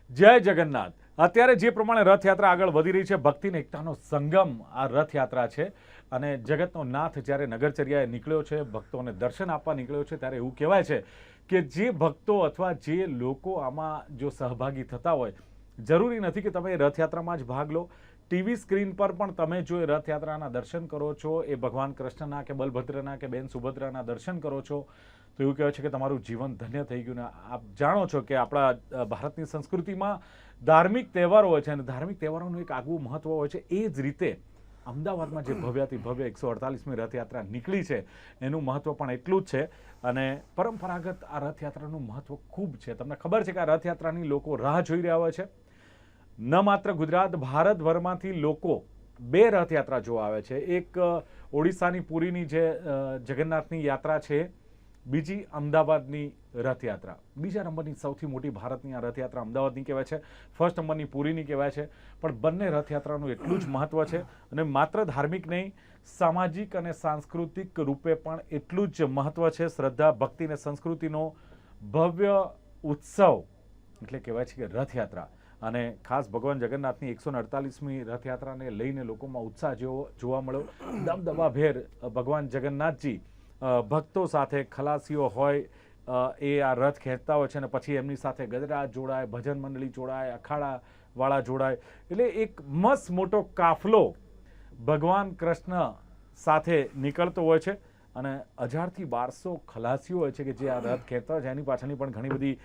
જય જગન્નાથ. અત્યારે જે પ્રમાણે રથયાત્રા આગળ વધી રહી છે, ભક્તિ અને એકતાનો સંગમ આ રથયાત્રા છે. અને જગતનો નાથ જ્યારે નગરચર્યાએ નીકળ્યો છે, ભક્તોને દર્શન આપવા નીકળ્યો છે, ત્યારે એવું કહેવાય છે કે જે ભક્તો અથવા જે લોકો આમાં જો સહભાગી થતા હોય, જરૂરી નથી કે તમે રથયાત્રામાં જ ભાગ લો. ટીવી સ્ક્રીન પર પણ તમે જો એ રથયાત્રાના દર્શન કરો છો, એ ભગવાન કૃષ્ણના કે બલભદ્રના કે બેન સુભદ્રાના દર્શન કરો છો, તો એવું કહેવાય છે કે તમારું જીવન ધન્ય થઈ ગયું. ને આપ જાણો છો કે આપણા ભારતની સંસ્કૃતિમાં ધાર્મિક તહેવારો હોય છે અને ધાર્મિક તહેવારોનું એક આગવું મહત્વ હોય છે. એ જ રીતે અમદાવાદમાં જે ભવ્યાતિ ભવ્ય 148મી રથયાત્રા નીકળી છે, એનું મહત્વ પણ એટલું જ છે. અને પરંપરાગત આ રથયાત્રાનું મહત્વ ખૂબ છે. તમને ખબર છે કે આ રથયાત્રાની લોકો રાહ જોઈ રહ્યા હોય છે. ન માત્ર ગુજરાત, ભારતભરમાંથી લોકો બે રથયાત્રા જોવા આવે છે. એક ઓડિશાની પુરીની જે જગન્નાથની યાત્રા છે, બીજી અમદાવાદની રથયાત્રા. બીજા નંબરની સૌથી મોટી ભારતની આ રથયાત્રા અમદાવાદની કહેવાય છે, ફર્સ્ટ નંબરની પુરીની કહેવાય છે. પણ બંને રથયાત્રાનું એટલું જ મહત્વ છે અને માત્ર ધાર્મિક નહીં, સામાજિક અને સાંસ્કૃતિક રૂપે પણ એટલું જ મહત્વ છે. શ્રદ્ધા, ભક્તિ અને સંસ્કૃતિનો ભવ્ય ઉત્સવ એટલે કહેવાય છે કે રથયાત્રા. અને ખાસ ભગવાન જગન્નાથની 148મી રથયાત્રાને લઈને લોકોમાં ઉત્સાહ જેવો જોવા મળ્યો. દબદબાભેર ભગવાન જગન્નાથજી ભક્તો સાથે, ખલાસીઓ હોય એ આ રથ ખેંચતા હોય છે અને પછી એમની સાથે ગજરાજ જોડાય, ભજન મંડળી જોડાય, અખાડાવાળા જોડાય. એટલે એક મસ્ત મોટો કાફલો ભગવાન કૃષ્ણ સાથે નીકળતો હોય છે. અને 1000થી 1200 ખલાસીઓ હોય છે કે જે આ રથ ખેંચતા હોય છે. એની પાછળની પણ ઘણી બધી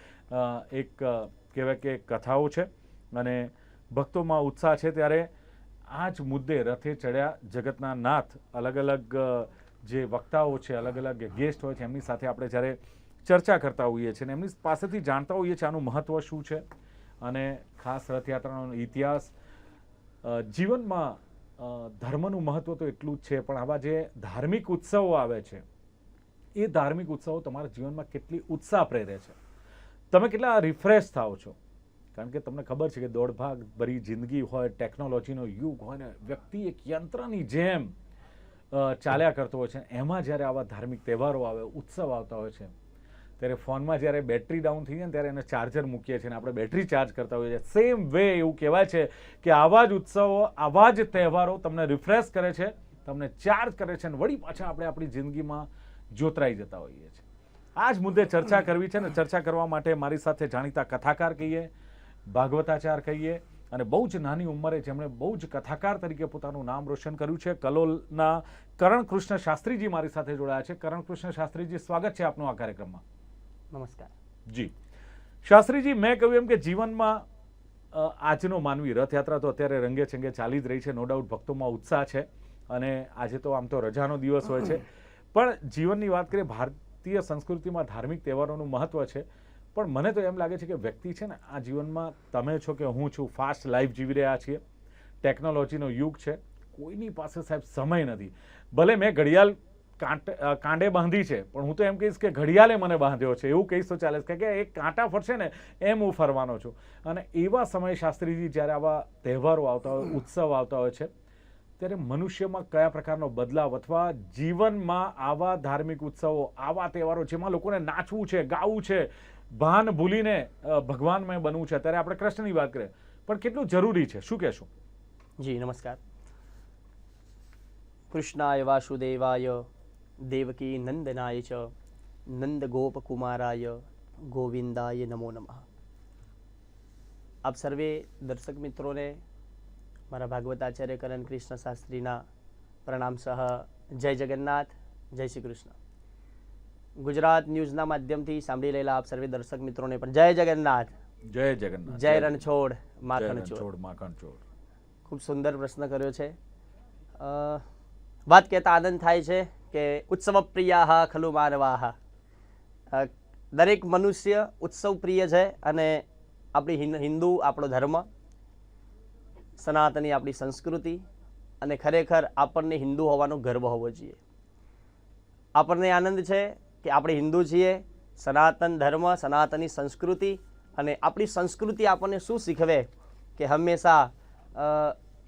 એક કહેવાય કે કથાઓ છે અને ભક્તોમાં ઉત્સાહ છે. ત્યારે આ જ મુદ્દે રથે ચડ્યા જગતના નાથ, અલગ અલગ જે વક્તાઓ છે, અલગ અલગ ગેસ્ટ હોય છે, એમની સાથે આપણે જ્યારે ચર્ચા કરતા હોઈએ છીએ અને એમની પાસેથી જાણતા હોઈએ છીએ આનું મહત્વ શું છે અને ખાસ રથયાત્રાનો ઇતિહાસ. જીવનમાં ધર્મનું મહત્વ તો એટલું જ છે, પણ આવા જે ધાર્મિક ઉત્સવો આવે છે, એ ધાર્મિક ઉત્સવો તમારા જીવનમાં કેટલી ઉત્સાહ પ્રેરે છે, તમે કેટલા રિફ્રેશ થાઓ છો. કારણ કે તમને ખબર છે કે દોડભાગ ભરી જિંદગી હોય, ટેકનોલોજીનો યુગ હોય ને વ્યક્તિ એક યંત્રની જેમ ચાલ્યા કરતો હોય છે. એમાં જ્યારે આવા ધાર્મિક તહેવારો આવે, ઉત્સવ આવતા હોય છે, ત્યારે ફોનમાં જ્યારે બેટરી ડાઉન થઈ જાય ને ત્યારે એને ચાર્જર મૂકીએ છીએ અને આપણે બેટરી ચાર્જ કરતા હોઈએ છીએ. સેમ વે એવું કહેવાય છે કે આવા જ ઉત્સવો, આવા જ તહેવારો તમને રિફ્રેશ કરે છે, તમને ચાર્જ કરે છે અને વળી પાછા આપણે આપણી જિંદગીમાં જોતરાઈ જતા હોઈએ છીએ. આ જ મુદ્દે ચર્ચા કરવી છે ને ચર્ચા કરવા માટે મારી સાથે જાણીતા કથાકાર કહીએ, ભાગવતાચાર કહીએ અને બહુ જ નાની ઉંમરે જેમણે બહુ જ કથાકાર તરીકે પોતાનું નામ રોશન કર્યું છે, કલોલના કરણકૃષ્ણ શાસ્ત્રીજી મારી સાથે જોડાયા છે. કરણકૃષ્ણ શાસ્ત્રીજી, સ્વાગત છે આપનું આ કાર્યક્રમમાં. નમસ્કાર જી શાસ્ત્રીજી, મેં કહ્યું એમ કે જીવનમાં આજનો માનવી, રથયાત્રા તો અત્યારે રંગે ચંગે ચાલી જ રહી છે, નો ડાઉટ ભક્તોમાં ઉત્સાહ છે અને આજે તો આમ તો રજાનો દિવસ હોય છે. પણ જીવનની વાત કરીએ, ભારતીય સંસ્કૃતિમાં ધાર્મિક તહેવારોનું મહત્વ છે. પણ મને તો એમ લાગે છે કે વ્યક્તિ છે ને આ જીવનમાં, તમે છો કે હું છું, ફાસ્ટ લાઈફ જીવી રહ્યા છીએ, ટેકનોલોજીનો યુગ છે, કોઈની પાસે સાહેબ સમય નથી. ભલે મેં ઘડિયાળ કાંડે બાંધી છે, પણ હું તો એમ કહીશ કે ઘડિયાળે મને બાંધ્યો છે, એવું કહીશ તો ચાલે છે કે એક કાંટા ફરશે ને એમ હું ફરવાનો છું. અને એવા સમયે શાસ્ત્રીજી જ્યારે આવા તહેવારો આવતા હોય, ઉત્સવ આવતા હોય છે, ત્યારે મનુષ્યમાં કયા પ્રકારનો બદલાવ અથવા જીવનમાં આવા ધાર્મિક ઉત્સવો, આવા તહેવારો જેમાં લોકોને નાચવું છે, ગાવું છે, ભાન ભૂલીને ભગવાનમય બનવું છે, ત્યારે આપણે કૃષ્ણની વાત કરીએ, પણ કેટલું જરૂરી છે, શું કહેશો? જી નમસ્કાર. કૃષ્ણાય વાસુદેવાય દેવકી નંદનાય ચ નંદ ગોપકુમારાય ગોવિંદાય નમો નમઃ. આપ સર્વે દર્શક મિત્રોને મારા ભાગવતાચાર્ય કરણ કૃષ્ણ શાસ્ત્રીના પ્રણામ સહ જય જગન્નાથ, જય શ્રી કૃષ્ણ. ગુજરાત ન્યૂઝના માધ્યમથી સાંભળી રહેલા આપ સર્વે દર્શક મિત્રોને પણ જય જગન્નાથ, જય જગન્નાથ, જય રણછોડ માખણ ચોર. માખણ ચોર. ખૂબ સુંદર પ્રશ્ન કર્યો છે. વાત કહેતા આનંદ થાય છે કે ઉત્સવ પ્રિયા ખલુ માનવાહ. દરેક મનુષ્ય ઉત્સવ પ્રિય છે અને આપણી હિન્દુ, આપણો ધર્મ, સનાતની આપણી સંસ્કૃતિ અને ખરેખર આપણને હિન્દુ હોવાનો ગર્વ હોવો જોઈએ. આપણને આનંદ છે કે આપણે હિન્દુ છીએ, સનાતન ધર્મ, સનાતની સંસ્કૃતિ, અને આપણી સંસ્કૃતિ આપણને શું શીખવે કે હંમેશા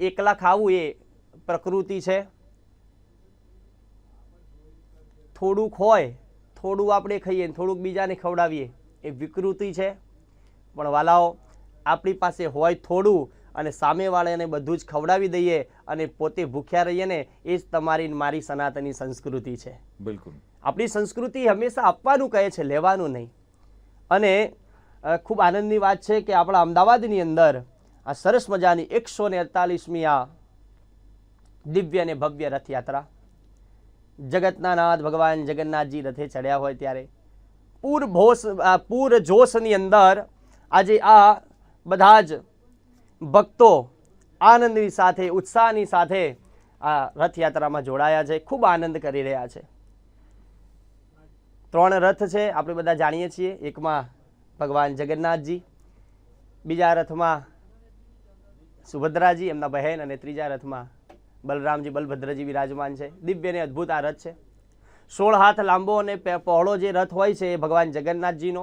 એકલા ખાવું એ પ્રકૃતિ છે. થોડુંક હોય, થોડું આપણે ખાઈએ, થોડુંક બીજાને ખવડાવીએ એ વિકૃતિ છે. પણ વાલાઓ, આપણી પાસે હોય થોડું અને સામેવાળાને બધું જ ખવડાવી દઈએ અને પોતે ભૂખ્યા રહીએ ને, એ જ તમારી મારી સનાતની સંસ્કૃતિ છે. બિલકુલ. આપણી સંસ્કૃતિ હંમેશા આપવાનું કહે છે, લેવાનું નહીં. અને ખૂબ આનંદની વાત છે કે આપણા અમદાવાદની અંદર આ સરસ મજાની 148મી આ દિવ્ય અને ભવ્ય રથયાત્રા, જગતના નાથ ભગવાન જગન્નાથજી રથે ચડ્યા હોય ત્યારે પૂર જોશની અંદર આજે આ બધા જ ભક્તો આનંદની સાથે, ઉત્સાહની સાથે આ રથયાત્રામાં જોડાયા છે, ખૂબ આનંદ કરી રહ્યા છે. 3 રથ છે, આપણે બધા જાણીએ છીએ. એકમાં ભગવાન જગન્નાથજી, બીજા રથમાં સુભદ્રાજી એમના બહેન, અને ત્રીજા રથમાં બલરામજી બલભદ્રજી વિરાજમાન છે. દિવ્ય અને અદ્ભુત આ રથ છે. 16 હાથ લાંબો અને પહોળો જે રથ હોય છે એ ભગવાન જગન્નાથજીનો,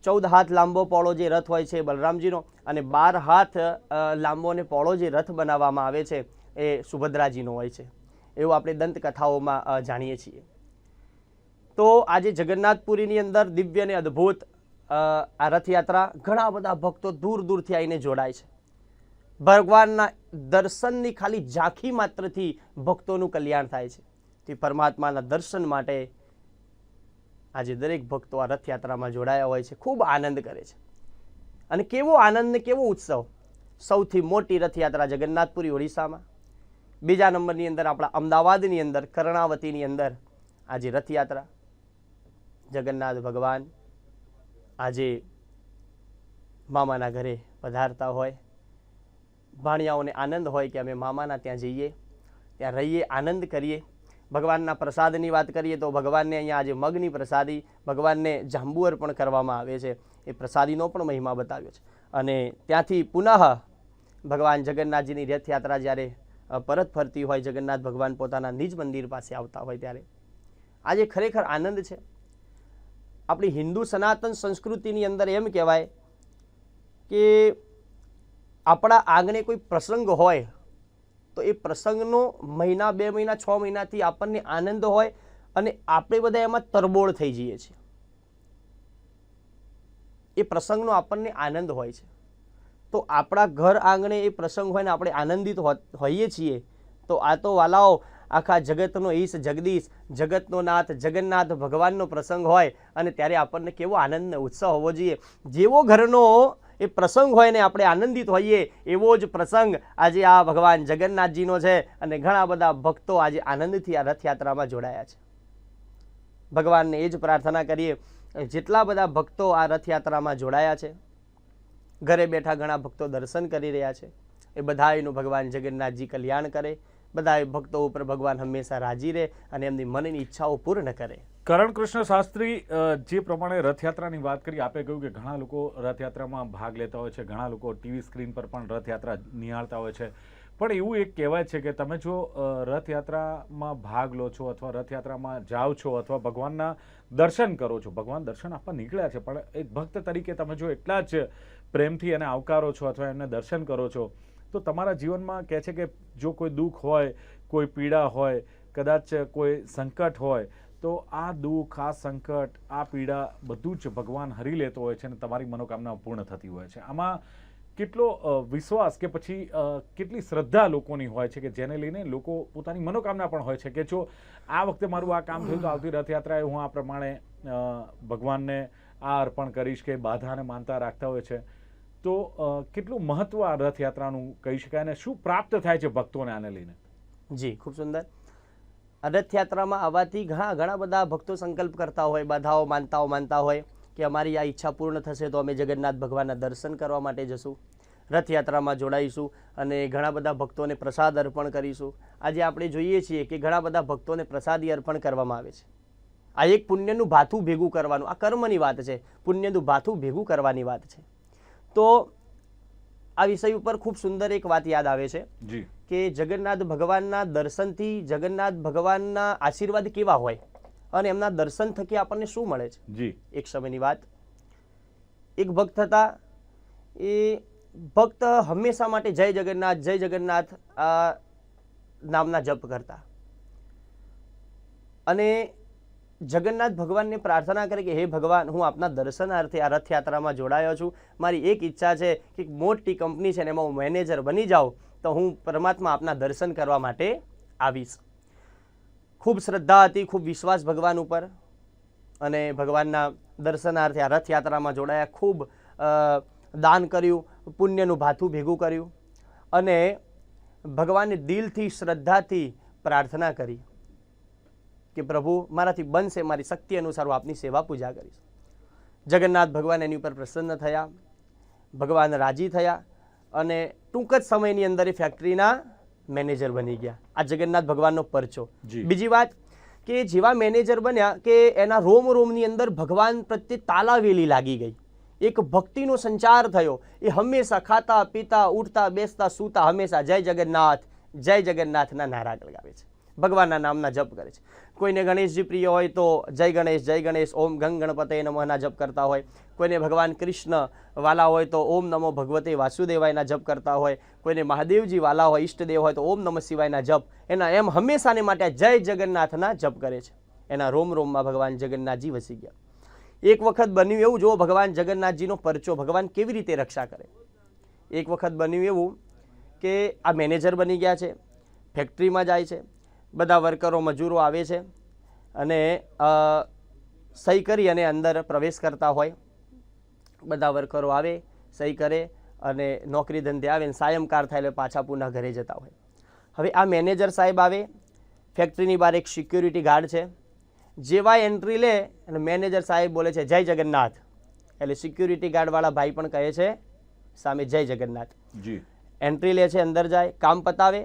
14 હાથ લાંબો પહોળો જે રથ હોય છે એ બલરામજીનો, અને 12 હાથ લાંબો અને પહોળો જે રથ બનાવવામાં આવે છે એ સુભદ્રાજીનો હોય છે. એવું આપણે દંતકથાઓમાં જાણીએ છીએ. તો આજે જગન્નાથપુરીની અંદર દિવ્ય અને અદ્ભુત આ રથયાત્રા, ઘણા બધા ભક્તો દૂર દૂરથી આવીને જોડાય છે. ભગવાનના દર્શનની ખાલી ઝાંખી માત્રથી ભક્તોનું કલ્યાણ થાય છે. તે પરમાત્માના દર્શન માટે આજે દરેક ભક્તો આ રથયાત્રામાં જોડાયા હોય છે, ખૂબ આનંદ કરે છે. અને કેવો આનંદ ને કેવો ઉત્સવ! સૌથી મોટી રથયાત્રા જગન્નાથપુરી ઓડિશામાં, બીજા નંબરની અંદર આપણા અમદાવાદની અંદર કર્ણાવતીની અંદર આજે રથયાત્રા. જગન્નાથ ભગવાન આજે મામાના ઘરે પધારતા હોય, ભાણિયાઓને આનંદ હોય કે અમે મામાના ત્યાં જઈએ, ત્યાં રહીએ, આનંદ કરીએ. ભગવાનના પ્રસાદની વાત કરીએ તો ભગવાનને અહીંયા આજે મગની પ્રસાદી, ભગવાનને જાંબુ અર્પણ કરવામાં આવે છે. એ પ્રસાદીનો પણ મહિમા બતાવ્યો છે. અને ત્યાંથી પુનઃ ભગવાન જગન્નાથજીની રથયાત્રા જ્યારે પરત ફરતી હોય, જગન્નાથ ભગવાન પોતાના નિજ મંદિર પાસે આવતા હોય ત્યારે આજે ખરેખર આનંદ છે. આપણી હિન્દુ સનાતન સંસ્કૃતિની અંદર એમ કહેવાય કે આપણા આંગણે કોઈ પ્રસંગ હોય તો એ પ્રસંગનો મહિના, 2 મહિના, 6 મહિનાથી આપણને આનંદ હોય અને આપણે બધા એમાં તરબોળ થઈ જઈએ છીએ. એ પ્રસંગનો આપણને આનંદ હોય છે. તો આપણા ઘર આંગણે એ પ્રસંગ હોય ને આપણે આનંદિત હોઈએ છીએ, તો આ તો વાલાઓ આખા જગતનો ઈશ જગદીશ, જગતનો નાથ જગન્નાથ ભગવાનનો પ્રસંગ હોય અને ત્યારે આપણને કેવો આનંદ ને ઉત્સાહ હોવો જોઈએ. જેવો ઘરનો એ પ્રસંગ હોય ને આપણે આનંદિત હોઈએ, એવો જ પ્રસંગ આજે આ ભગવાન જગન્નાથજીનો છે. અને ઘણા બધા ભક્તો આજે આનંદથી આ રથયાત્રામાં જોડાયા છે. ભગવાનને એ જ પ્રાર્થના કરીએ, જેટલા બધા ભક્તો આ રથયાત્રામાં જોડાયા છે, ઘરે બેઠા ઘણા ભક્તો દર્શન કરી રહ્યા છે, એ બધાયનું ભગવાન જગન્નાથજી કલ્યાણ કરે. બધા ભક્તો ઉપર ભગવાન હંમેશા રાજી રહે અને એમની મનની ઈચ્છાઓ પૂર્ણ કરે. કરણ કૃષ્ણ શાસ્ત્રી, જે પ્રમાણે રથયાત્રાની વાત કરી, આપે કહ્યું કે ઘણા લોકો રથયાત્રામાં ભાગ લેતા હોય છે, ઘણા લોકો ટીવી સ્ક્રીન પર પણ રથયાત્રા નિહાળતા હોય છે. પણ એવું એક કહેવાય છે કે તમે જો રથયાત્રામાં ભાગ લો છો અથવા રથયાત્રામાં જાઓ છો અથવા ભગવાનના દર્શન કરો છો, ભગવાન દર્શન આપવા નીકળ્યા છે, પણ એક ભક્ત તરીકે તમે જો એટલા જ પ્રેમથી એને આવકારો છો અથવા એમને દર્શન કરો છો, તો તમારા જીવનમાં કહે છે કે જો કોઈ દુઃખ હોય, કોઈ પીડા હોય, કદાચ કોઈ સંકટ હોય, તો આ દુઃખ, આ સંકટ, આ પીડા બધું જ ભગવાન હરી લેતો હોય છે અને તમારી મનોકામના પૂર્ણ થતી હોય છે. આમાં કેટલો વિશ્વાસ કે પછી કેટલી શ્રદ્ધા લોકોની હોય છે કે જેને લઈને લોકો પોતાની મનોકામના પણ હોય છે કે જો આ વખતે મારું આ કામ થયું તો આવતી રથયાત્રાએ હું આ પ્રમાણે ભગવાનને આ અર્પણ કરીશ, કે બાધાને માનતા રાખતા હોય છે. તો કેટલું મહત્વ આ રથયાત્રાનું કહી શકાય અને શું પ્રાપ્ત થાય છે ભક્તોને આને લઈને? જી, ખૂબ સુંદર. રથયાત્રામાં આવવાથી ઘણા બધા ભક્તો સંકલ્પ કરતા હોય, બાધાઓ માનતા હોય કે અમારી આ ઈચ્છા પૂર્ણ થશે તો અમે જગન્નાથ ભગવાનના દર્શન કરવા માટે જશું, રથયાત્રામાં જોડાઈશું અને ઘણા બધા ભક્તોને પ્રસાદ અર્પણ કરીશું. આજે આપણે જોઈએ છીએ કે ઘણા બધા ભક્તોને પ્રસાદી અર્પણ કરવામાં આવે છે. આ એક પુણ્યનું ભાથું ભેગું કરવાનું, આ કર્મની વાત છે, પુણ્યનું ભાથું ભેગું કરવાની વાત છે. તો આ વિષય ઉપર ખૂબ સુંદર એક વાત યાદ આવે છે કે જગન્નાથ ભગવાનના દર્શનથી જગન્નાથ ભગવાનના આશીર્વાદ કેવા હોય અને એમના દર્શન થકી આપણને શું મળે છે. જી, એક સમયની વાત, એક ભક્ત હતા. એ ભક્ત હંમેશા માટે જય જગન્નાથ નામના જપ કરતા અને જગન્નાથ ભગવાનને પ્રાર્થના કરે કે હે ભગવાન, હું આપના દર્શનાર્થે આ રથયાત્રામાં જોડાયો છું. મારી એક ઈચ્છા છે કે મોટી કંપની છે ને એમાં હું મેનેજર બની જાઉં તો હું પરમાત્મા આપના દર્શન કરવા માટે આવીશ. ખૂબ શ્રદ્ધા હતી, ખૂબ વિશ્વાસ ભગવાન ઉપર, અને ભગવાનના દર્શનાર્થે આ રથયાત્રામાં જોડાયા. ખૂબ દાન કર્યું, પુણ્યનું ભાથું ભેગું કર્યું અને ભગવાનને દિલથી શ્રદ્ધાથી પ્રાર્થના કરી કે પ્રભુ મારાથી બનશે, મારી શક્તિ અનુસાર હું આપની સેવા પૂજા કરીશ. જગન્નાથ ભગવાન એની ઉપર પ્રસન્ન થયા, ભગવાન રાજી થયા અને ટૂંક જ સમયની અંદર એ ફેક્ટરીના મેનેજર બની ગયા. આ જગન્નાથ ભગવાનનો પરચો. બીજી વાત કે જેવા મેનેજર બન્યા કે એના રોમ રોમની અંદર ભગવાન પ્રત્યે તાલાવેલી લાગી ગઈ. એક ભક્તિનો સંચાર થયો. એ હંમેશા ખાતા પીતા ઉઠતા બેસતા સૂતા હંમેશા જય જગન્નાથના નારા લગાવે છે, ભગવાનના નામના જપ કરે છે. કોઈને ગણેશજી પ્રિય હોય તો જય ગણેશ ઓમ ગંગ ગણપતે નમઃના જપ કરતા હોય. કોઈને ભગવાન કૃષ્ણ વાલા હોય તો ઓમ નમો ભગવતે વાસુદેવાયના જપ કરતા હોય. કોઈને મહાદેવજી વાલા હોય, ઈષ્ટદેવ હોય તો ઓમ નમઃ શિવાયના જપ. એના એમ હંમેશાને માટે જય જગન્નાથના જપ કરે છે. એના રોમ રોમમાં ભગવાન જગન્નાથજી વસી ગયા. એક વખત બન્યું એવું, જો ભગવાન જગન્નાથજીનો પરચો ભગવાન કેવી રીતે રક્ષા કરે. એક વખત બન્યું એવું કે આ મેનેજર બની ગયા છે, ફેક્ટરીમાં જાય છે, બધા વર્કરો મજૂરો આવે છે અને સહી કરી અને અંદર પ્રવેશ કરતા હોય. બધા વર્કરો આવે, સહી કરે અને નોકરી ધંધે આવે, સાયંકાળ થાય એટલે પાછા પુનઃ ઘરે જતા હોય. હવે આ મેનેજર સાહેબ આવે, ફેક્ટરીની બહાર એક સિક્યુરિટી ગાર્ડ છે. જેવા એન્ટ્રી લે અને મેનેજર સાહેબ બોલે છે જય જગન્નાથ, એટલે સિક્યુરિટી ગાર્ડવાળા ભાઈ પણ કહે છે સામે જય જગન્નાથ. એન્ટ્રી લે છે, અંદર જાય, કામ પતાવે.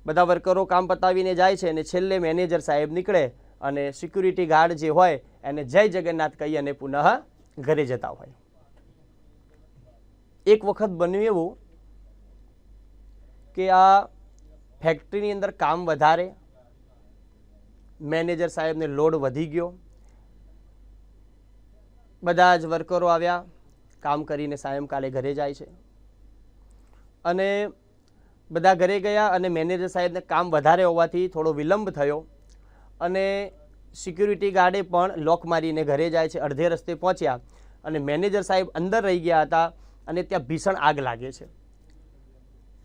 બધા વર્કરો કામ પતાવીને જાય છે અને છેલ્લે મેનેજર સાહેબ નીકળે અને સિક્યુરિટી ગાર્ડ જે હોય એને જય જગન્નાથ કહી અને પુનઃ ઘરે જતા હોય. એક વખત બન્યું એવું કે આ ફેક્ટરીની અંદર કામ વધારે, મેનેજર સાહેબને લોડ વધી ગયો. બધા જ વર્કરો આવ્યા, કામ કરીને સાયંકાલે ઘરે જાય છે અને બધા ઘરે ગયા અને મેનેજર સાહેબને કામ વધારે હોવાથી થોડો વિલંબ થયો અને સિક્યુરિટી ગાર્ડે પણ લોક મારીને ઘરે જાય છે. અડધે રસ્તે પહોંચ્યા અને મેનેજર સાહેબ અંદર રહી ગયા હતા અને ત્યાં ભીષણ આગ લાગે છે.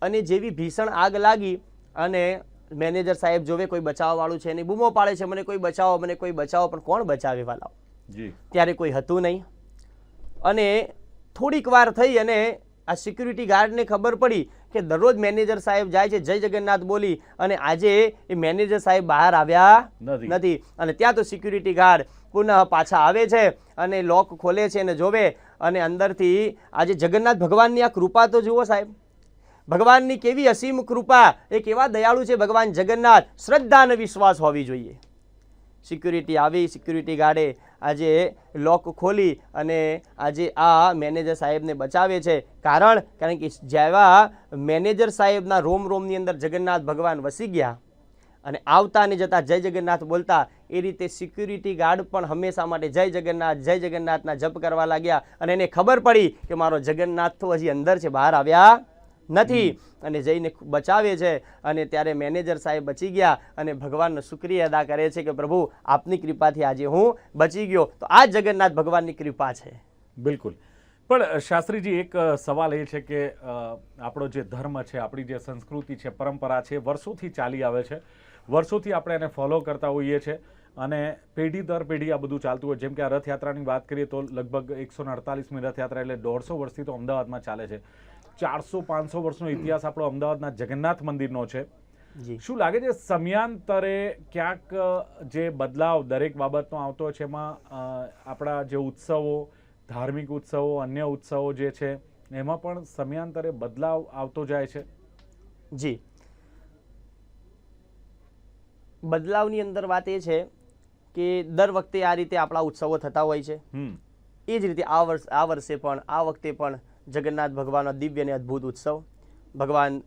અને જેવી ભીષણ આગ લાગી અને મેનેજર સાહેબ જોવે કોઈ બચાવવાળું છે નહીં, બૂમો પાડે છે મને કોઈ બચાવો, મને કોઈ બચાવો, પણ કોણ બચાવે વાલાઓ. ત્યારે કોઈ હતું નહીં. અને થોડીક વાર થઈ અને આ સિક્યુરિટી ગાર્ડને ખબર પડી કે દરરોજ મેનેજર સાહેબ જાય છે જય જગન્નાથ બોલી અને આજે એ મેનેજર સાહેબ બહાર આવ્યા નથી. અને ત્યાં તો સિક્યુરિટી ગાર્ડ પુનઃ પાછા આવે છે અને લોક ખોલે છે અને જોવે અને અંદરથી આજે જગન્નાથ ભગવાનની આ કૃપા તો જુઓ સાહેબ, ભગવાનની કેવી અસીમ કૃપા, એ કેવા દયાળુ છે ભગવાન જગન્નાથ. શ્રદ્ધા અને વિશ્વાસ હોવી જોઈએ. સિક્યુરિટી આવી, સિક્યુરિટી ગાર્ડે આજે લોક ખોલી અને આજે આ મેનેજર સાહેબને બચાવે છે. કારણ કે જેવા મેનેજર સાહેબના રોમ રોમની અંદર જગન્નાથ ભગવાન વસી ગયા અને આવતા અને જતા જય જગન્નાથ બોલતા, એ રીતે સિક્યુરિટી ગાર્ડ પણ હંમેશા માટે જય જગન્નાથના જપ કરવા લાગ્યા. અને એને ખબર પડી કે મારો જગન્નાથ તો હજી અંદર છે, બહાર આવ્યા નથી, અને જઈને બચાવે છે. અને ત્યારે મેનેજર સાહેબ બચી ગયા અને ભગવાનનો શુક્રિયા અદા કરે છે કે પ્રભુ આપની કૃપાથી આજે હું બચી ગયો. તો આ જગન્નાથ ભગવાનની કૃપા છે. બિલકુલ. પણ શાસ્ત્રીજી, એક સવાલ એ છે કે આપણો જે ધર્મ છે, આપણી જે સંસ્કૃતિ છે, પરંપરા છે, વર્ષોથી ચાલી આવે છે, વર્ષોથી આપણે એને ફોલો કરતા હોઈએ છીએ અને પેઢી દર પેઢી આ બધું ચાલતું હોય. જેમ કે આ રથયાત્રાની વાત કરીએ તો લગભગ 148મી રથયાત્રા એટલે 150 વર્ષથી તો અમદાવાદમાં ચાલે છે. 400-500 વર્ષનો ઇતિહાસ આપણો અમદાવાદના જગન્નાથ મંદિરનો છે. શું લાગે છે સમયાંતરે ક્યાંક જે બદલાવ દરેક બાબતનો આવતો હોય છે એમાં આપણા જે ઉત્સવો, ધાર્મિક ઉત્સવો, અન્ય ઉત્સવો જે છે એમાં પણ સમયાંતરે બદલાવ આવતો જાય છે? જી, બદલાવની અંદર વાત એ છે કે દર વખતે આ રીતે આપણા ઉત્સવો થતા હોય છે. એ જ રીતે આ વર્ષે પણ, આ વખતે પણ જગન્નાથ ભગવાનનો દિવ્ય અને અદ્ભુત ઉત્સવ. ભગવાન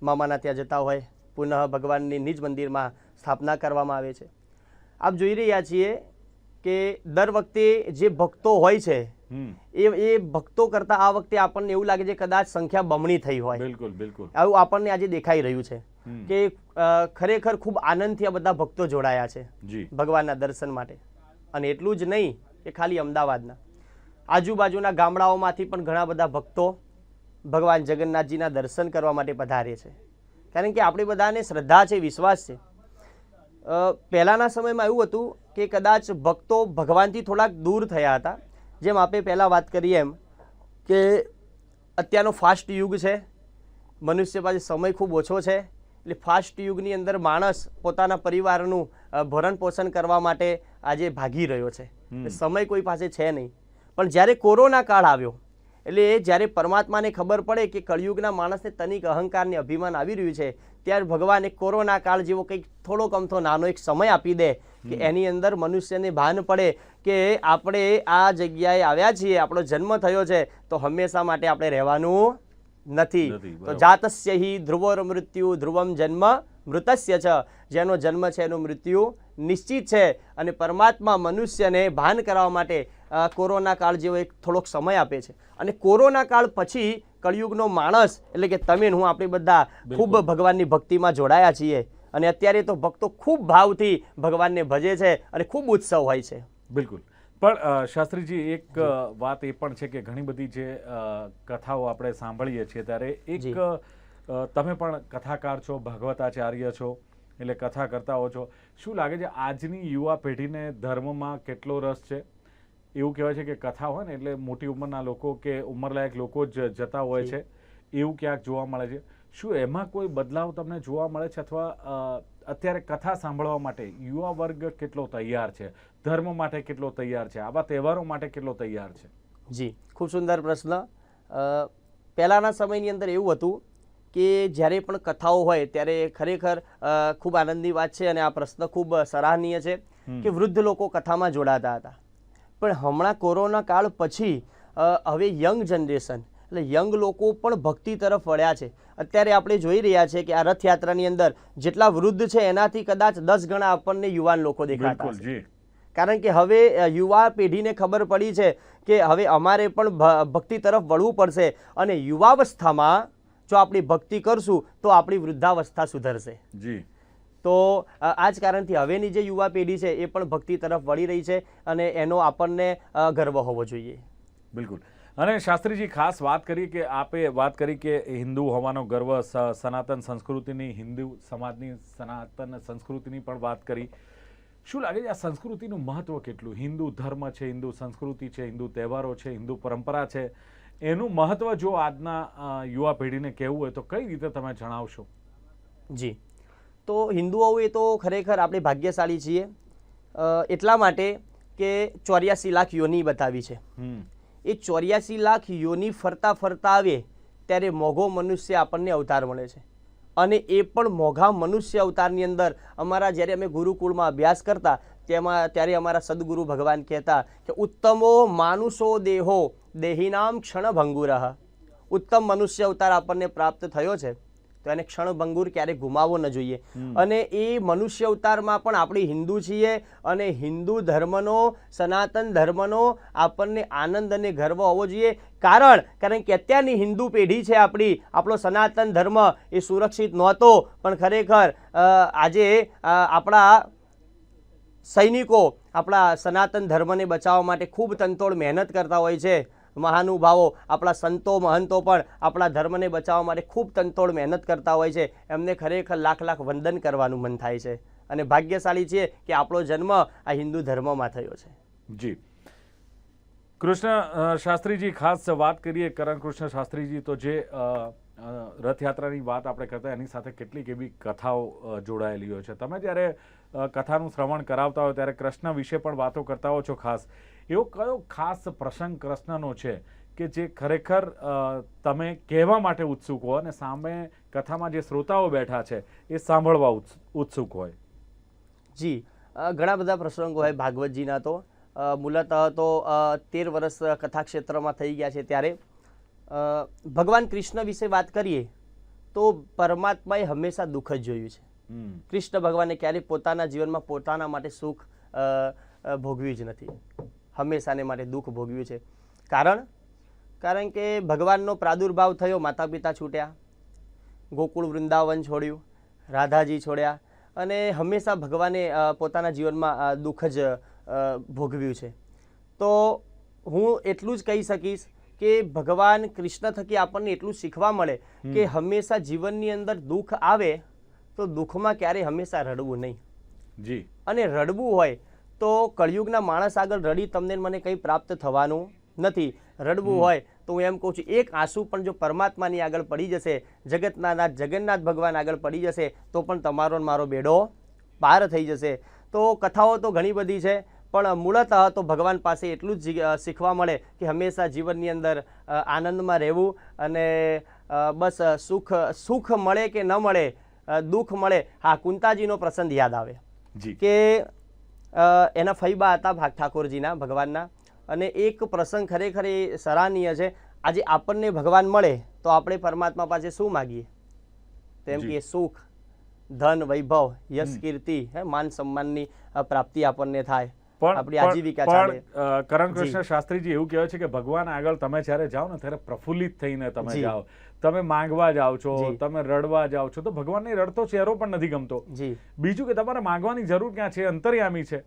મામાના ત્યાં જતા હોય, પુનઃ ભગવાનની નિજ મંદિરમાં સ્થાપના કરવામાં આવે છે. આપ જોઈ રહ્યા છીએ કે દર વખતે જે ભક્તો હોય છે હમ એ ભક્તો કરતાં આ વખતે આપણને એવું લાગે છે કદાચ સંખ્યા બમણી થઈ હોય, બિલકુલ બિલકુલ આવું આપણને આજે દેખાઈ રહ્યું છે હમ. કે ખરેખર ખૂબ આનંદથી આ બધા ભક્તો જોડાયા છે જી ભગવાનના દર્શન માટે. અને એટલું જ નહીં કે ખાલી અમદાવાદના, આજુબાજુના ગામડાઓમાંથી પણ ઘણા બધા ભક્તો ભગવાન જગન્નાથજીના દર્શન કરવા માટે પધારે છે. કારણ કે આપણે બધાને શ્રદ્ધા છે, વિશ્વાસ છે. પહેલાંના સમયમાં એવું હતું કે કદાચ ભક્તો ભગવાનથી થોડાક દૂર થયા હતા. જેમ આપણે પહેલાં વાત કરીએ એમ કે અત્યારનો ફાસ્ટ યુગ છે, મનુષ્ય પાસે સમય ખૂબ ઓછો છે, એટલે ફાસ્ટ યુગની અંદર માણસ પોતાના પરિવારનું ભરણ પોષણ કરવા માટે આજે ભાગી રહ્યો છે. સમય કોઈ પાસે છે નહીં. પણ જ્યારે કોરોના કાળ આવ્યો એટલે જ્યારે પરમાત્માને ખબર પડે કે કળિયુગના માણસને તનિક અહંકારને અભિમાન આવી રહ્યું છે, ત્યારે ભગવાન એક કોરોના કાળ જેવો કંઈક થોડોક અમથો નાનો એક સમય આપી દે કે એની અંદર મનુષ્યને ભાન પડે કે આપણે આ જગ્યાએ આવ્યા છીએ, આપણો જન્મ થયો છે, તો હંમેશા માટે આપણે રહેવાનું નથી. તો જાતસ્ય હિ ધ્રુવોર મૃત્યુ ધ્રુવમ જન્મ મૃતસ્ય છે. જેનો જન્મ છે એનું મૃત્યુ નિશ્ચિત છે. અને પરમાત્મા મનુષ્યને ભાન કરવા માટે કોરોના કાળ જેવો એક થોડોક સમય આપે છે. અને કોરોના કાળ પછી કળિયુગનો માણસ એટલે કે તમે હું આપણે બધા ખૂબ ભગવાનની ભક્તિમાં જોડાયા છીએ. અને અત્યારે તો ભક્તો ખૂબ ભાવથી ભગવાનને ભજે છે અને ખૂબ ઉત્સવ હોય છે. બિલકુલ. પણ શાસ્ત્રીજી એક વાત એ પણ છે કે ઘણી બધી જે કથાઓ આપણે સાંભળીએ છીએ ત્યારે એક તમે પણ કથાકાર છો, ભાગવતાચાર્ય છો, એટલે કથા કરતા હો છો. શું લાગે છે આજની યુવા પેઢીને ધર્મમાં કેટલો રસ છે? એવું કહેવાય છે કે કથા હોય ને એટલે મોટી ઉંમરના લોકો કે ઉંમરલાયક લોકો જ જતા હોય છે, એવું ક્યાંક જોવા મળે છે. શું એમાં કોઈ બદલાવ તમને જોવા મળે છે? અથવા અત્યારે કથા સાંભળવા માટે યુવા વર્ગ કેટલો તૈયાર છે? ધર્મ માટે કેટલો તૈયાર છે? આવા તહેવારો માટે કેટલો તૈયાર છે? જી, ખૂબ સુંદર પ્રશ્ન. પહેલાંના સમયની અંદર એવું હતું કે જ્યારે પણ કથાઓ હોય ત્યારે ખરેખર ખૂબ આનંદની વાત છે અને આ પ્રશ્ન ખૂબ સરાહનીય છે કે વૃદ્ધ લોકો કથામાં જોડાતા હતા. પણ હમણાં કોરોના કાળ પછી હવે યંગ જનરેશન એટલે યંગ લોકો પણ ભક્તિ તરફ વળ્યા છે. અત્યારે આપણે જોઈ રહ્યા છે કે આ રથયાત્રાની અંદર જેટલા વૃદ્ધ છે એનાથી કદાચ 10 ગણા આપણને યુવાન લોકો દેખાતા છે. કારણ કે હવે યુવા પેઢીને ખબર પડી છે કે હવે અમારે પણ ભક્તિ તરફ વળવું પડશે અને યુવાવસ્થામાં જો આપણી ભક્તિ કરશું તો આપણી વૃદ્ધાવસ્થા સુધરશે. જી. તો આ જ કારણથી હવેની જે યુવા પેઢી છે એ પણ ભક્તિ તરફ વળી રહી છે અને એનો આપણને ગર્વ હોવો જોઈએ. બિલકુલ. અને શાસ્ત્રીજી ખાસ વાત કરી કે આપે વાત કરી કે હિન્દુ હોવાનો ગર્વ, સનાતન સંસ્કૃતિની, હિન્દુ સમાજની સનાતન સંસ્કૃતિની પણ વાત કરી. શું લાગે છે આ સંસ્કૃતિનું મહત્વ કેટલું? હિન્દુ ધર્મ છે, હિન્દુ સંસ્કૃતિ છે, હિન્દુ તહેવારો છે, હિન્દુ પરંપરા છે, એનું મહત્વ જો આજના યુવા પેઢીને કહેવું હોય તો કઈ રીતે તમે જણાવશો? જી, તો હિન્દુઓ એ તો ખરેખર આપણે ભાગ્યશાળી છીએ એટલા માટે કે 84 લાખ યોની બતાવી છે. એ 84 લાખ યોની ફરતા ફરતા આવે ત્યારે મોઘો મનુષ્ય આપણને અવતાર મળે છે. અને એ પણ મોઘા મનુષ્ય અવતારની અંદર અમારા જ્યારે અમે ગુરુકુળમાં અભ્યાસ કરતા ત્યારે અમારા સદગુરુ ભગવાન કહેતા કે ઉત્તમો માનુષો દેહો દેહિનામ ક્ષણભંગુરઃ. ઉત્તમ મનુષ્ય અવતાર આપણને પ્રાપ્ત થયો છે તો એને ક્ષણભંગુર ક્યારે ગુમાવવો ન જોઈએ. અને એ મનુષ્ય અવતારમાં પણ આપણે હિન્દુ છીએ અને હિન્દુ ધર્મનો, સનાતન ધર્મનો આપણને આનંદ અને ગર્વ હોવો જોઈએ. કારણ કે અત્યારની હિન્દુ પેઢી છે આપણી, આપણો સનાતન ધર્મ એ સુરક્ષિત નહોતો, પણ ખરેખર આજે આપણા સૈનિકો આપણા સનાતન ધર્મને બચાવવા માટે ખૂબ તનતોડ મહેનત કરતા હોય છે. મહાનુભાવો, આપણા સંતો મહંતો પણ આપણા ધર્મને બચાવવા માટે ખૂબ તનતોડ મહેનત કરતા હોય છે. એમને ખરેખર લાખ લાખ વંદન કરવાનું મન થાય છે અને ભાગ્યશાળી છીએ કે આપણો જન્મ આ હિન્દુ ધર્મમાં થયો છે. જી. કૃષ્ણ શાસ્ત્રીજી, ખાસ વાત કરીએ કરણ કૃષ્ણ શાસ્ત્રીજી, તો જે રથયાત્રાની વાત આપણે કરતા એની સાથે કેટલીક એવી કથાઓ જોડાયેલી હોય છે. તમે જ્યારે કથાનું શ્રવણ કરાવતા હોય ત્યારે કૃષ્ણ વિશે પણ વાતો કરતા હો છો. ખાસ એવો કયો ખાસ પ્રસંગ કૃષ્ણનો છે કે જે ખરેખર તમે કહેવા માટે ઉત્સુક હો અને સામે કથામાં જે શ્રોતાઓ બેઠા છે એ સાંભળવા ઉત્સુક હોય? જી, ઘણા બધા પ્રસંગો હોય ભાગવતજીના. તો મૂલતઃ તો 13 વર્ષ કથાક્ષેત્રમાં થઈ ગયા છે ત્યારે ભગવાન કૃષ્ણ વિશે વાત કરીએ તો પરમાત્માએ હંમેશા દુઃખ જ જોયું છે. કૃષ્ણ ભગવાને ક્યારેય પોતાના જીવનમાં પોતાના માટે સુખ ભોગવ્યું જ નથી, હંમેશાને માટે દુઃખ ભોગવ્યું છે. કારણ કે ભગવાનનો પ્રાદુર્ભાવ થયો, માતા પિતા છૂટ્યા, ગોકુળ વૃંદાવન છોડ્યું, રાધાજી છોડ્યા, અને હંમેશા ભગવાને પોતાના જીવનમાં દુઃખ જ ભોગવ્યું છે. તો હું એટલું જ કહી શકીશ કે ભગવાન કૃષ્ણ થકી આપણને એટલું શીખવા મળે કે હંમેશા જીવનની અંદર દુઃખ આવે તો દુઃખમાં ક્યારેય હંમેશા રડવું નહીં. જી. અને રડવું હોય તો કળિયુગના માણસ આગળ રડી તમને મને કંઈ પ્રાપ્ત થવાનું નથી. રડવું હોય તો હું એમ કહું છું, એક આંસુ પણ જો પરમાત્માની આગળ પડી જશે, જગતના નાથ જગન્નાથ ભગવાન આગળ પડી જશે તો પણ તમારો મારો બેડો પાર થઈ જશે. તો કથાઓ તો ઘણી બધી છે, પણ મૂળતઃ તો ભગવાન પાસે એટલું જ શીખવા મળે કે હંમેશા જીવનની અંદર આનંદમાં રહેવું, અને બસ સુખ મળે કે ન મળે, દુઃખ મળે. હા, કુંતાજીનો પ્રસંગ યાદ આવે કે એના ફઈબા હતા ભાગ ઠાકોરજીના ભગવાનના, અને એક પ્રસંગ ખરેખર એ સરાહનીય છે. આજે આપણને ભગવાન મળે તો આપણે પરમાત્મા પાસે શું માગીએ? તેમ કે સુખ, ધન, વૈભવ, યશ, કીર્તિ, માન સન્માનની પ્રાપ્તિ આપણને થાય, આપણી આજીવિકા ચાલે. કરણ કૃષ્ણ શાસ્ત્રીજી એવું કહેવાય છે કે ભગવાન આગળ તમે જ્યારે જાઓ ને ત્યારે પ્રફુલ્લિત થઈને તમે જાઓ, તમે માંગવા જાઓ છો, તમે રડવા જાઓ છો, તો ભગવાનને રડતો ચહેરો પણ નથી ગમતો. બીજું કે તમારે માંગવાની જરૂર ક્યાં છે? અંતર્યામી છે.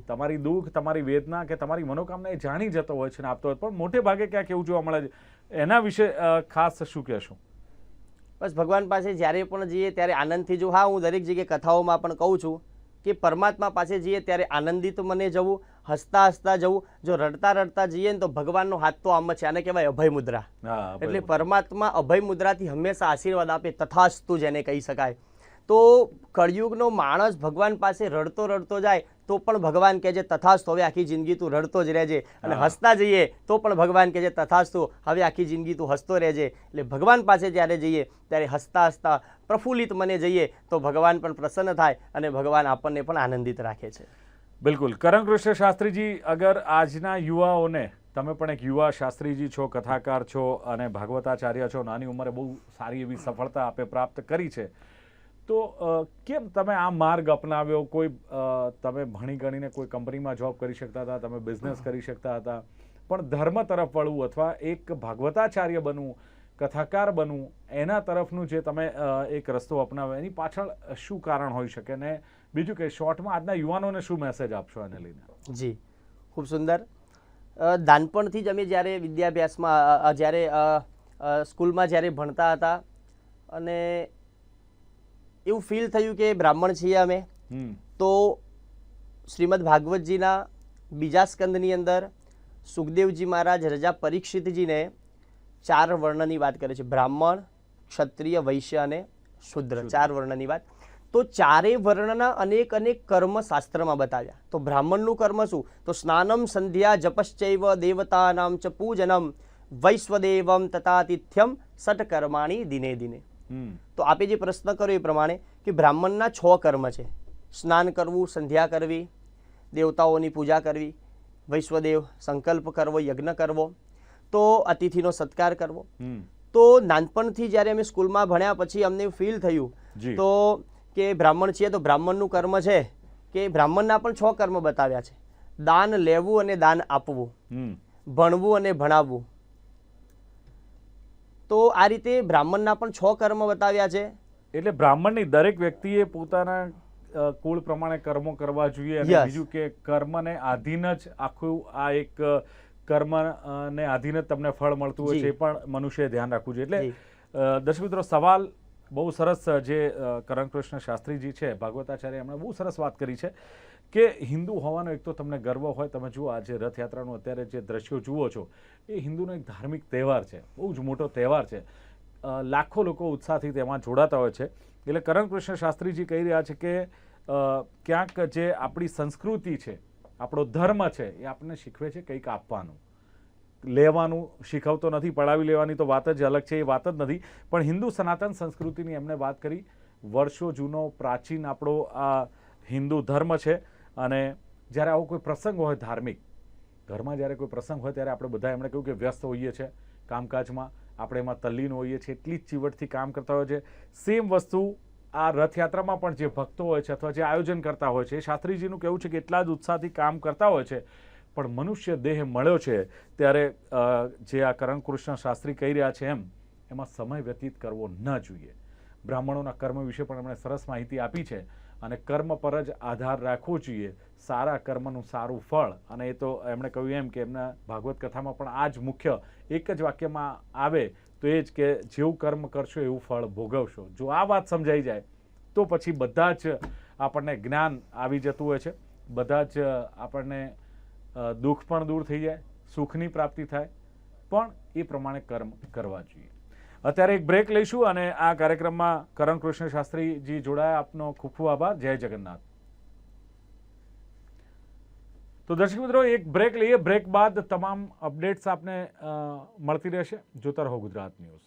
તમારી દુઃખ, તમારી વેદના કે તમારી મનોકામના એ જાણી જતો હોય છે ને આપતો હોય, પણ મોટે ભાગે ક્યાંક એવું જોવા મળે છે. એના વિશે ખાસ શું કહેશો? બસ ભગવાન પાસે જ્યારે પણ જઈએ ત્યારે આનંદથી જો. હા, હું દરેક જગ્યાએ કથાઓમાં પણ કહું છું કે પરમાત્મા પાસે જઈએ ત્યારે આનંદિત મને જવું, હસતા હસતા જવું. જો રડતા રડતા જઈએ ને તો ભગવાનનો હાથ તો આમ છે, આને કહેવાય અભય મુદ્રા. એટલે પરમાત્મા અભય મુદ્રાથી હંમેશા આશીર્વાદ આપે, તથાસ્તુ જેને કહી શકાય. તો કળિયુગનો માણસ ભગવાન પાસે રડતો રડતો જાય તો પણ ભગવાન કહે છે તથાસ્તુ, હવે આખી જિંદગી તું રડતો જ રહેજે. અને હસતા જઈએ તો પણ ભગવાન કહે છે તથાસ્તુ, હવે આખી જિંદગી તું હસતો રહેજે. એટલે ભગવાન પાસે જ્યારે જઈએ ત્યારે હસતા હસતા પ્રફુલ્લિત મને જઈએ તો ભગવાન પણ પ્રસન્ન થાય અને ભગવાન આપણને પણ આનંદિત રાખે છે. બિલકુલ. કરણ કૃષ્ણ શાસ્ત્રીજી, અગર આજના યુવાઓને, તમે પણ એક યુવા શાસ્ત્રીજી છો, કથાકાર છો અને ભાગવતાચાર્ય છો, નાની ઉંમરે બહુ સારી એવી સફળતા આપે પ્રાપ્ત કરી છે, તો કેમ તમે આ માર્ગ અપનાવ્યો? કોઈ તમે ભણી ગણીને કોઈ કંપનીમાં જોબ કરી શકતા હતા, તમે બિઝનેસ કરી શકતા હતા, પણ ધર્મ તરફ વળવું અથવા એક ભાગવતાચાર્ય બનવું, કથાકાર બનવું, એના તરફનું જે તમે એક રસ્તો અપનાવ્યો, એની પાછળ શું કારણ હોઈ શકે? ને બીજું કે શોર્ટમાં આજના યુવાનોને શું મેસેજ આપશો એને લઈને? જી, ખૂબ સુંદર. નાનપણથી જ અમે જ્યારે વિદ્યાભ્યાસમાં, જ્યારે સ્કૂલમાં જ્યારે ભણતા હતા, અને એવું ફીલ થયું કે બ્રાહ્મણ છીએ અમે, તો શ્રીમદ ભાગવતજીના બીજા સ્કંદની અંદર સુખદેવજી મહારાજ રજા પરીક્ષિતજીને 4 વર્ણની વાત કરે છે. બ્રાહ્મણ, ક્ષત્રિય, વૈશ્ય અને શુદ્ર, 4 વર્ણની વાત. તો 4 વર્ણના અનેક અનેક કર્મ શાસ્ત્રમાં બતાવ્યા. તો બ્રાહ્મણનું કર્મ શું? તો સ્નાનમ, સંધ્યા, જપશ્ચૈવ, દેવતાનામ ચ પૂજનમ, વૈશ્વદેવમ તથાતિથ્યમ, સટ કર્માણી દિને દિને. તો આપે જે પ્રશ્ન કર્યો એ પ્રમાણે કે બ્રાહ્મણના 6 કર્મ છે: સ્નાન કરવું, સંધ્યા કરવી, દેવતાઓની પૂજા કરવી, વૈશ્વદેવ સંકલ્પ કરવો, યજ્ઞ કરવો, તો અતિથિનો સત્કાર કરવો. તો નાનપણથી જ્યારે અમે સ્કૂલમાં ભણ્યા પછી અમને ફીલ થયું તો કે બ્રાહ્મણ છીએ તો બ્રાહ્મણનું કર્મ છે કે બ્રાહ્મણના પણ 6 કર્મ બતાવ્યા છે: દાન લેવું અને દાન આપવું, ભણવું અને ભણાવવું. તો આ રીતે બ્રાહ્મણના પણ 6 કર્મ બતાવ્યા છે. એટલે બ્રાહ્મણની દરેક વ્યક્તિએ પોતાના કુળ પ્રમાણે કર્મો કરવા જોઈએ, અને બીજું કે કર્મને આધીન જ આખું આ એક કર્મને આધીન જ તમને ફળ મળતું હોય છે, એ પણ મનુષ્યએ ધ્યાન રાખવું જોઈએ. એટલે દર્શક મિત્રો, સવાલ બહુ સરસ જે કરણ કૃષ્ણ શાસ્ત્રીજી છે ભાગવતાચાર્ય, એમણે બહુ સરસ વાત કરી છે કે હિન્દુ હોવાનો એક તો તમને ગર્વ હોય. તમે જુઓ આજે રથયાત્રાનું અત્યારે જે દ્રશ્યો જુઓ છો, એ હિન્દુનો એક ધાર્મિક તહેવાર છે, બહુ જ મોટો તહેવાર છે. લાખો લોકો ઉત્સાહથી તેમાં જોડાતા હોય છે. એટલે કરણ કૃષ્ણ શાસ્ત્રીજી કહી રહ્યા છે કે ક્યાંક જે આપણી સંસ્કૃતિ છે, આપણો ધર્મ છે, એ આપણને શીખવે છે કંઈક આપવાનું, લેવાનું શીખવતો નથી. પડાવી લેવાની તો વાત જ અલગ છે, એ વાત જ નથી. પણ હિન્દુ સનાતન સંસ્કૃતિની એમણે વાત કરી. વર્ષો જૂનો પ્રાચીન આપણો આ હિન્દુ ધર્મ છે. અને જ્યારે આવો કોઈ પ્રસંગ હોય ધાર્મિક, ઘરમાં જ્યારે કોઈ પ્રસંગ હોય ત્યારે આપણે બધા એમણે કહ્યું કે વ્યસ્ત હોઈએ છીએ કામકાજમાં, આપણે એમાં તલ્લીન હોઈએ છીએ, એટલી જ ચીવટથી કામ કરતા હોય છે. સેમ વસ્તુ આ રથયાત્રામાં પણ જે ભક્તો હોય છે અથવા જે આયોજન કરતા હોય છે, એ શાસ્ત્રીજીનું કહેવું છે કે એટલા જ ઉત્સાહથી કામ કરતા હોય છે, પણ મનુષ્ય દેહ મળ્યો છે ત્યારે જે આ કરણકૃષ્ણ શાસ્ત્રી કહી રહ્યા છે એમાં સમય વ્યતીત કરવો ન જોઈએ. બ્રાહ્મણોના કર્મ વિશે પણ એમણે સરસ માહિતી આપી છે અને કર્મ પર જ આધાર રાખવો જોઈએ, સારા કર્મનું સારું ફળ. અને એ તો એમણે કહ્યું એમ કે એમના ભાગવત કથામાં પણ આ જ મુખ્ય એક જ વાક્યમાં આવે તો એ જ કે જેવું કર્મ કરશો એવું ફળ ભોગવશો. જો આ વાત સમજાઈ જાય તો પછી બધા જ આપણને જ્ઞાન આવી જતું હોય છે, બધા જ આપણને દુઃખ પણ દૂર થઈ જાય, સુખની પ્રાપ્તિ થાય, પણ એ પ્રમાણે કર્મ કરવા જોઈએ. અત્યારે એક બ્રેક લઈશું અને આ કાર્યક્રમમાં કરણકૃષ્ણ શાસ્ત્રીજી જોડાયા. આપનો ખૂબ ખૂબ આભાર. જય જગન્નાથ. તો દર્શક મિત્રો, એક બ્રેક લઈએ. બ્રેક બાદ તમામ અપડેટ્સ આપને મળતી રહેશે. જોતા રહો ગુજરાત ન્યૂઝ.